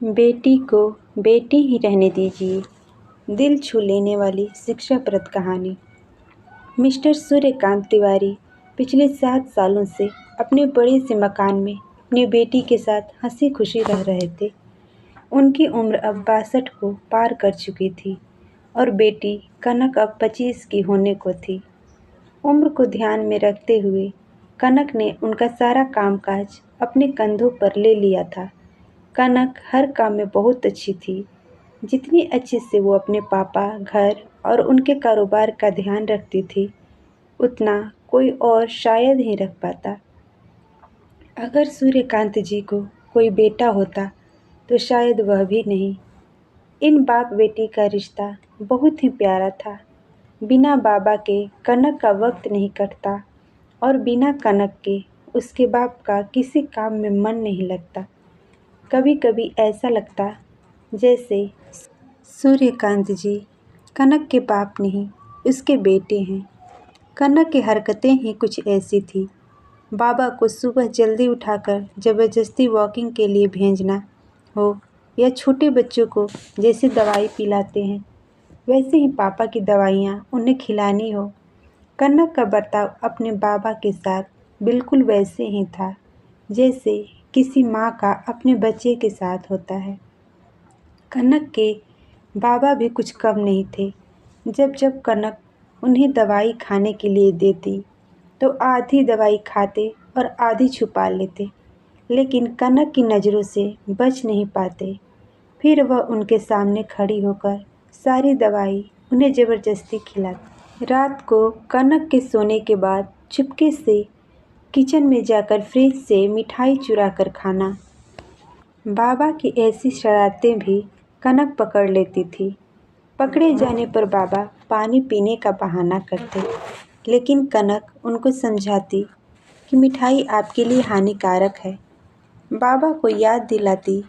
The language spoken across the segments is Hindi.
बेटी को बेटी ही रहने दीजिए। दिल छू लेने वाली शिक्षाप्रद कहानी। मिस्टर सूर्यकांत तिवारी पिछले 7 सालों से अपने बड़े से मकान में अपनी बेटी के साथ हंसी खुशी रह रहे थे। उनकी उम्र अब 62 को पार कर चुकी थी और बेटी कनक अब 25 की होने को थी। उम्र को ध्यान में रखते हुए कनक ने उनका सारा कामकाज अपने कंधों पर ले लिया था। कनक हर काम में बहुत अच्छी थी। जितनी अच्छे से वो अपने पापा, घर और उनके कारोबार का ध्यान रखती थी, उतना कोई और शायद ही रख पाता। अगर सूर्यकांत जी को कोई बेटा होता तो शायद वह भी नहीं। इन बाप बेटी का रिश्ता बहुत ही प्यारा था। बिना बाबा के कनक का वक्त नहीं कटता और बिना कनक के उसके बाप का किसी काम में मन नहीं लगता। कभी कभी ऐसा लगता जैसे सूर्यकांत जी कनक के बाप नहीं, उसके बेटे हैं। कनक की हरकतें ही कुछ ऐसी थी। बाबा को सुबह जल्दी उठाकर ज़बरदस्ती वॉकिंग के लिए भेजना हो या छोटे बच्चों को जैसे दवाई पिलाते हैं वैसे ही पापा की दवाइयाँ उन्हें खिलानी हो। कनक का बर्ताव अपने बाबा के साथ बिल्कुल वैसे ही था जैसे किसी माँ का अपने बच्चे के साथ होता है। कनक के बाबा भी कुछ कम नहीं थे। जब जब कनक उन्हें दवाई खाने के लिए देती तो आधी दवाई खाते और आधी छुपा लेते, लेकिन कनक की नज़रों से बच नहीं पाते। फिर वह उनके सामने खड़ी होकर सारी दवाई उन्हें ज़बरदस्ती खिलाती। रात को कनक के सोने के बाद चुपके से किचन में जाकर फ्रिज से मिठाई चुरा कर खाना। बाबा की ऐसी शरारतें भी कनक पकड़ लेती थी। पकड़े जाने पर बाबा पानी पीने का बहाना करते, लेकिन कनक उनको समझाती कि मिठाई आपके लिए हानिकारक है। बाबा को याद दिलाती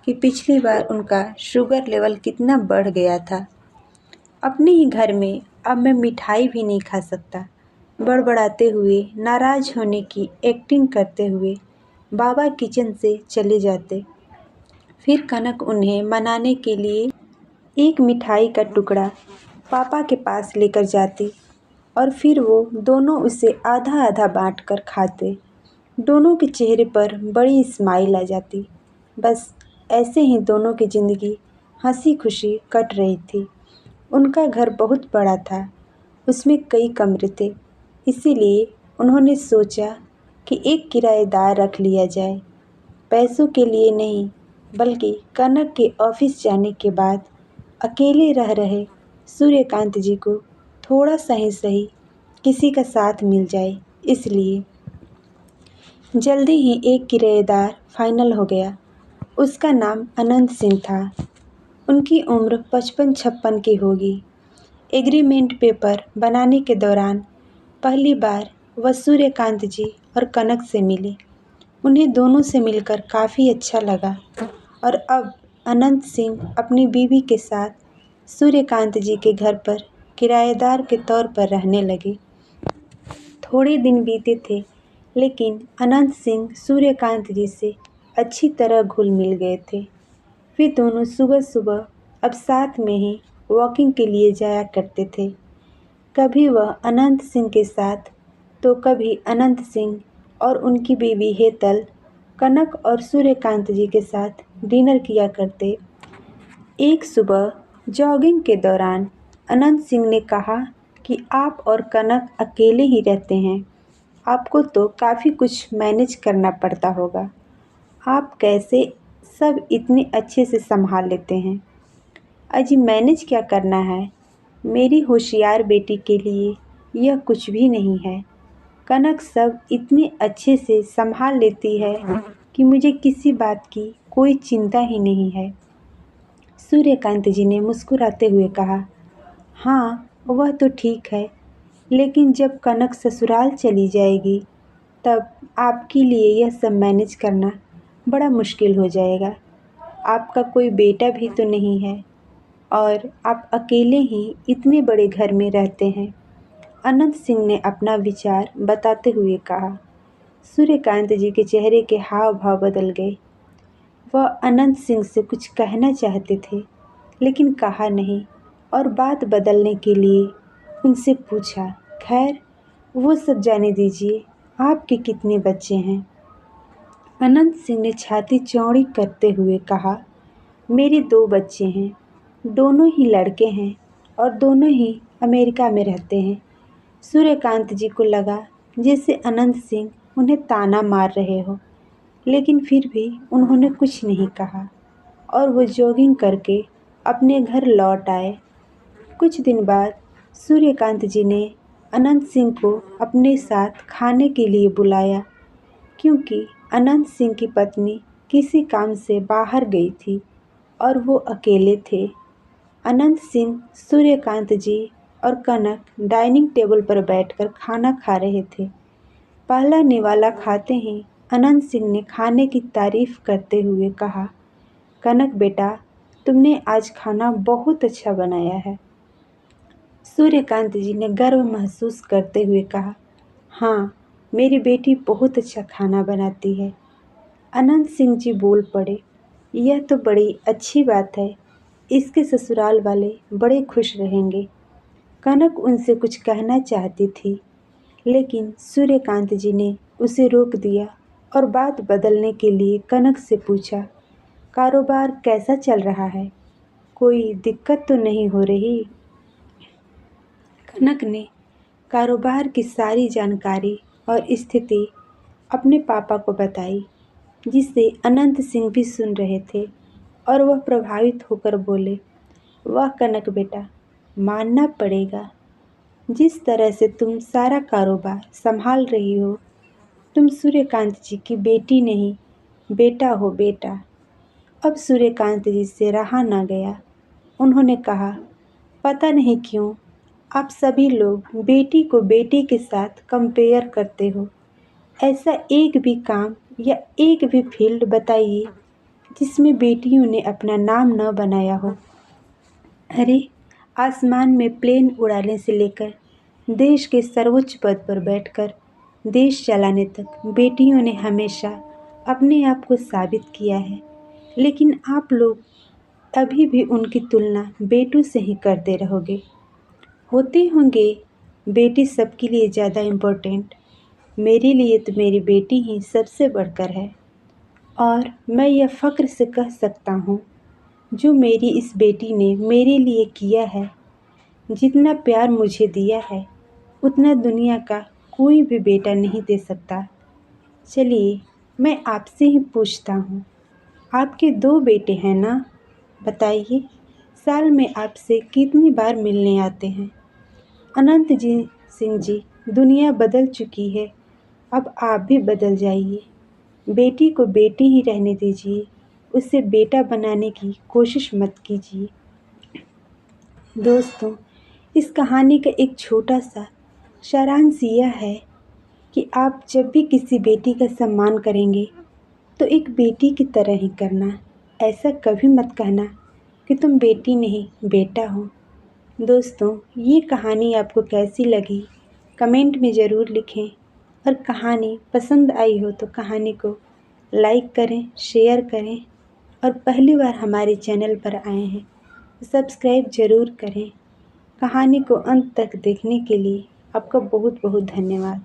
कि पिछली बार उनका शुगर लेवल कितना बढ़ गया था। अपने ही घर में अब मैं मिठाई भी नहीं खा सकता। बड़बड़ाते हुए, नाराज़ होने की एक्टिंग करते हुए बाबा किचन से चले जाते। फिर कनक उन्हें मनाने के लिए एक मिठाई का टुकड़ा पापा के पास लेकर जाती और फिर वो दोनों उसे आधा आधा बांट कर खाते। दोनों के चेहरे पर बड़ी स्माइल आ जाती। बस ऐसे ही दोनों की ज़िंदगी हंसी खुशी कट रही थी। उनका घर बहुत बड़ा था, उसमें कई कमरे थे, इसीलिए उन्होंने सोचा कि एक किराएदार रख लिया जाए। पैसों के लिए नहीं, बल्कि कनक के ऑफिस जाने के बाद अकेले रह रहे सूर्यकांत जी को थोड़ा सा ही सही किसी का साथ मिल जाए, इसलिए जल्दी ही एक किराएदार फाइनल हो गया। उसका नाम अनंत सिंह था। उनकी उम्र 55-56 की होगी। एग्रीमेंट पेपर बनाने के दौरान पहली बार वह सूर्यकांत जी और कनक से मिले। उन्हें दोनों से मिलकर काफ़ी अच्छा लगा और अब अनंत सिंह अपनी बीवी के साथ सूर्यकांत जी के घर पर किराएदार के तौर पर रहने लगे। थोड़े दिन बीते थे, लेकिन अनंत सिंह सूर्यकांत जी से अच्छी तरह घुल मिल गए थे। वे दोनों सुबह सुबह अब साथ में ही वॉकिंग के लिए जाया करते थे। कभी वह अनंत सिंह के साथ तो कभी अनंत सिंह और उनकी बीवी हेतल कनक और सूर्यकांत जी के साथ डिनर किया करते। एक सुबह जॉगिंग के दौरान अनंत सिंह ने कहा कि आप और कनक अकेले ही रहते हैं, आपको तो काफ़ी कुछ मैनेज करना पड़ता होगा। आप कैसे सब इतने अच्छे से संभाल लेते हैं? अजी मैनेज क्या करना है, मेरी होशियार बेटी के लिए यह कुछ भी नहीं है। कनक सब इतने अच्छे से संभाल लेती है कि मुझे किसी बात की कोई चिंता ही नहीं है। सूर्यकांत जी ने मुस्कुराते हुए कहा, हाँ वह तो ठीक है, लेकिन जब कनक ससुराल चली जाएगी तब आपके लिए यह सब मैनेज करना बड़ा मुश्किल हो जाएगा। आपका कोई बेटा भी तो नहीं है और आप अकेले ही इतने बड़े घर में रहते हैं। अनंत सिंह ने अपना विचार बताते हुए कहा। सूर्यकांत जी के चेहरे के हाव भाव बदल गए। वह अनंत सिंह से कुछ कहना चाहते थे लेकिन कहा नहीं और बात बदलने के लिए उनसे पूछा, खैर वो सब जाने दीजिए, आपके कितने बच्चे हैं? अनंत सिंह ने छाती चौड़ी करते हुए कहा, मेरे 2 बच्चे हैं, दोनों ही लड़के हैं और दोनों ही अमेरिका में रहते हैं। सूर्यकांत जी को लगा जैसे अनंत सिंह उन्हें ताना मार रहे हो, लेकिन फिर भी उन्होंने कुछ नहीं कहा और वो जॉगिंग करके अपने घर लौट आए। कुछ दिन बाद सूर्यकांत जी ने अनंत सिंह को अपने साथ खाने के लिए बुलाया क्योंकि अनंत सिंह की पत्नी किसी काम से बाहर गई थी और वो अकेले थे। अनंत सिंह, सूर्यकांत जी और कनक डाइनिंग टेबल पर बैठकर खाना खा रहे थे। पहला निवाला खाते ही अनंत सिंह ने खाने की तारीफ करते हुए कहा, कनक बेटा, तुमने आज खाना बहुत अच्छा बनाया है। सूर्यकांत जी ने गर्व महसूस करते हुए कहा, हाँ, मेरी बेटी बहुत अच्छा खाना बनाती है। अनंत सिंह जी बोल पड़े, यह तो बड़ी अच्छी बात है, इसके ससुराल वाले बड़े खुश रहेंगे। कनक उनसे कुछ कहना चाहती थी लेकिन सूर्यकांत जी ने उसे रोक दिया और बात बदलने के लिए कनक से पूछा, कारोबार कैसा चल रहा है? कोई दिक्कत तो नहीं हो रही? कनक ने कारोबार की सारी जानकारी और स्थिति अपने पापा को बताई, जिसे अनंत सिंह भी सुन रहे थे और वह प्रभावित होकर बोले, वाह कनक बेटा, मानना पड़ेगा, जिस तरह से तुम सारा कारोबार संभाल रही हो, तुम सूर्यकांत जी की बेटी नहीं, बेटा हो बेटा। अब सूर्यकांत जी से रहा ना गया। उन्होंने कहा, पता नहीं क्यों आप सभी लोग बेटी को बेटी के साथ कंपेयर करते हो। ऐसा एक भी काम या एक भी फील्ड बताइए जिसमें बेटियों ने अपना नाम न बनाया हो। अरे, आसमान में प्लेन उड़ाने से लेकर देश के सर्वोच्च पद पर बैठकर देश चलाने तक बेटियों ने हमेशा अपने आप को साबित किया है, लेकिन आप लोग अभी भी उनकी तुलना बेटों से ही करते रहोगे। होते होंगे बेटी सबके लिए ज़्यादा इम्पोर्टेंट, मेरे लिए तो मेरी बेटी ही सबसे बढ़कर है और मैं यह फ़ख्र से कह सकता हूँ, जो मेरी इस बेटी ने मेरे लिए किया है, जितना प्यार मुझे दिया है, उतना दुनिया का कोई भी बेटा नहीं दे सकता। चलिए, मैं आपसे ही पूछता हूँ, आपके 2 बेटे हैं ना? बताइए, साल में आपसे कितनी बार मिलने आते हैं? अनंत जी सिंह जी, दुनिया बदल चुकी है, अब आप भी बदल जाइए। बेटी को बेटी ही रहने दीजिए, उसे बेटा बनाने की कोशिश मत कीजिए। दोस्तों, इस कहानी का एक छोटा सा सारांश यह है कि आप जब भी किसी बेटी का सम्मान करेंगे तो एक बेटी की तरह ही करना। ऐसा कभी मत कहना कि तुम बेटी नहीं बेटा हो। दोस्तों, ये कहानी आपको कैसी लगी कमेंट में ज़रूर लिखें और कहानी पसंद आई हो तो कहानी को लाइक करें, शेयर करें और पहली बार हमारे चैनल पर आए हैं तो सब्सक्राइब ज़रूर करें। कहानी को अंत तक देखने के लिए आपका बहुत बहुत धन्यवाद।